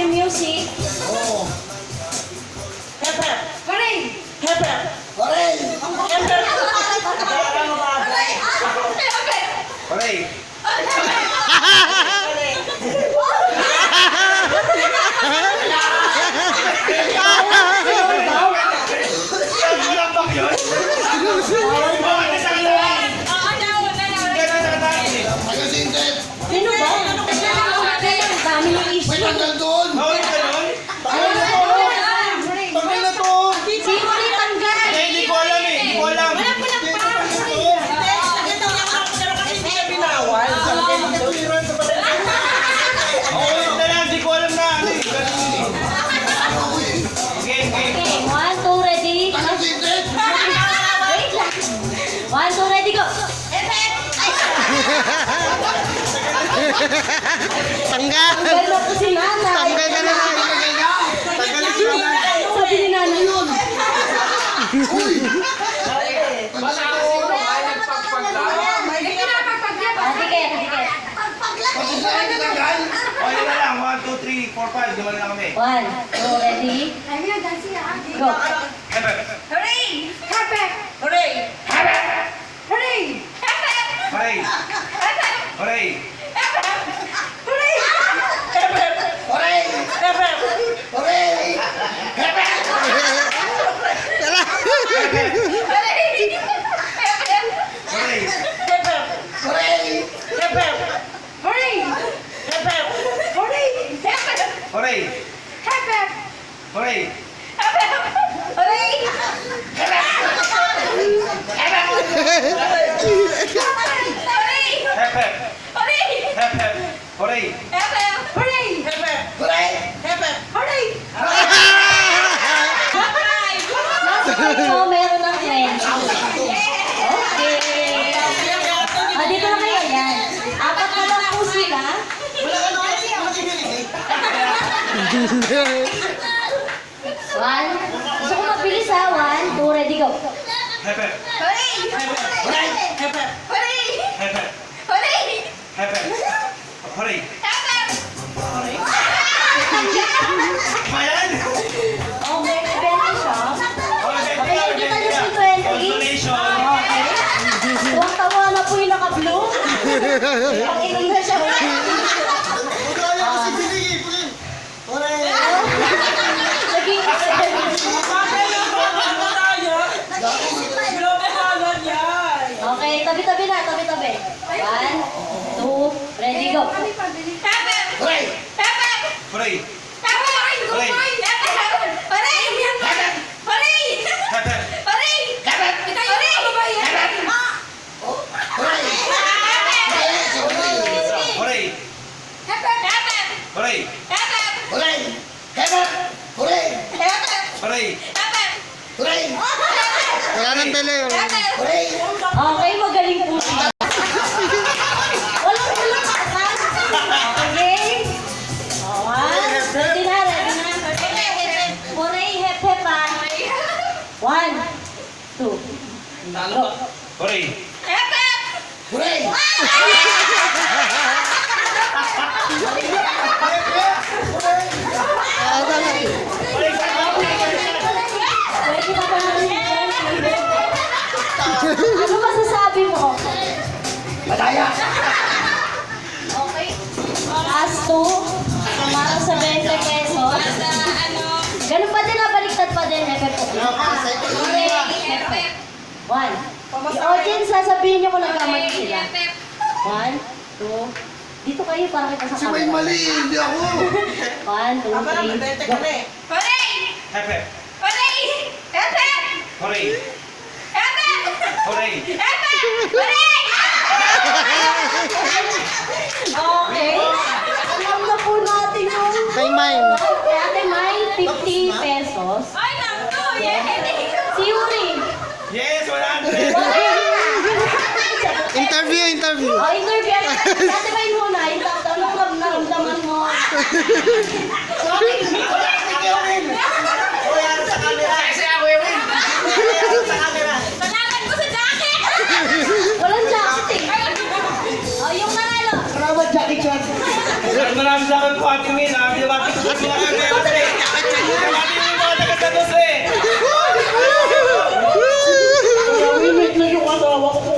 your music. Oo. Hep, hep. Hooray! Hep, hep. Hooray! Hep, hep. Hooray! Malambak yun? Bakit sa akin naman? Gano'n na natin eh. Magasintet! Sino ba? Ang dami yung May issue. tanggal doon! Bakit gano'n? Tanggal na to! Tanggal na to! Sino ni tanggal? Hindi ko alam eh. Hindi ko alam. Oo, yun na lang. Hindi ko alam na. Ano eh. Ganun eh. Okay, okay. Okay, 1, 2, ready? Magasintet! Wait lang. 1, 2, ready, go! Tanggal! Tanggal na po si nanay. Tanggal ka na lang! Tanggalin ko na! Sabi ni nanay. Yun! Uy! Dikit, dikit. Pati sa akin tanggal! O, yun na lang. 1, 2, 3, 4, 5. Di ba na kami? 1, 2, ready? Go. Hep, hep. Hooray! Hooray! Hooray! Hooray! Hooray! Hep, hep. Hooray! Hooray! Hep, hep. Hooray! Hep, hep. Hooray! Hep, hep. Hooray! Hooray! Hooray! Hooray! Hep, hep. Hep, hep. Hooray! Hooray! Hep, hep. Hooray! Hep, hep. Hooray! Last part po, meron ng 20. Okay. Dito na kayo, yan. Apat na lang po sila. One. Gusto ko mabilis ha. 1, 2, ready, go. Hep, hep. Hooray! Hep, Hep, hep. hep. Hep, hep. Hooray! Bayan! Oh, may 20 siya. Okay, nakikita niyo po yung 20. Consolation! Okay. Tuwang-tawa na po yung naka-blue. Pag-inom na siya. Kaya kasi binigay! Hooray! Naging Okay, tabi-tabi na, tabi-tabi. 1, 2, ready, go. Hooray! Hooray! Hep, hep. Hooray! Hooray! Hooray! Hooray! Hep! Hooray! Hooray! Hooray! Wala nang tele. Hooray! Okay, magaling po siya. Walang kasan. Okay. Ready na, ready na. Hooray, hep, hep, ha. 1, 2, go. Hooray! Hooray! Pwede na ba natin ano masasabi mo? Madaya! Okay. Last 2. Para sa 20 pesos. Ganun pa din, baliktad pa din. Hep, hep. 1. Yung audience, sasabihin niyo kung nagkamali sila. 1, 2. Dito kayo para kita sa Si may camera. mali, hindi ako! 1, 2, 3, go. Hep, hep. Hooray! Hooray! Okay. Alam na po natin yung... Kay Mine. Ate May, 50 pesos. Si Yuri. Yes! 100! Interview. Interview. Ate May muna. Anong naramdaman mo? Walang jacket eh. Oh, yung nanalo. Salamat, Jackie Chan! Ano na Maraming salamat po, Ate Will. Binabati ko po sila kay Ate. Binabati ko yung mga taga-San Jose. Nawinit na yung asawa ko po.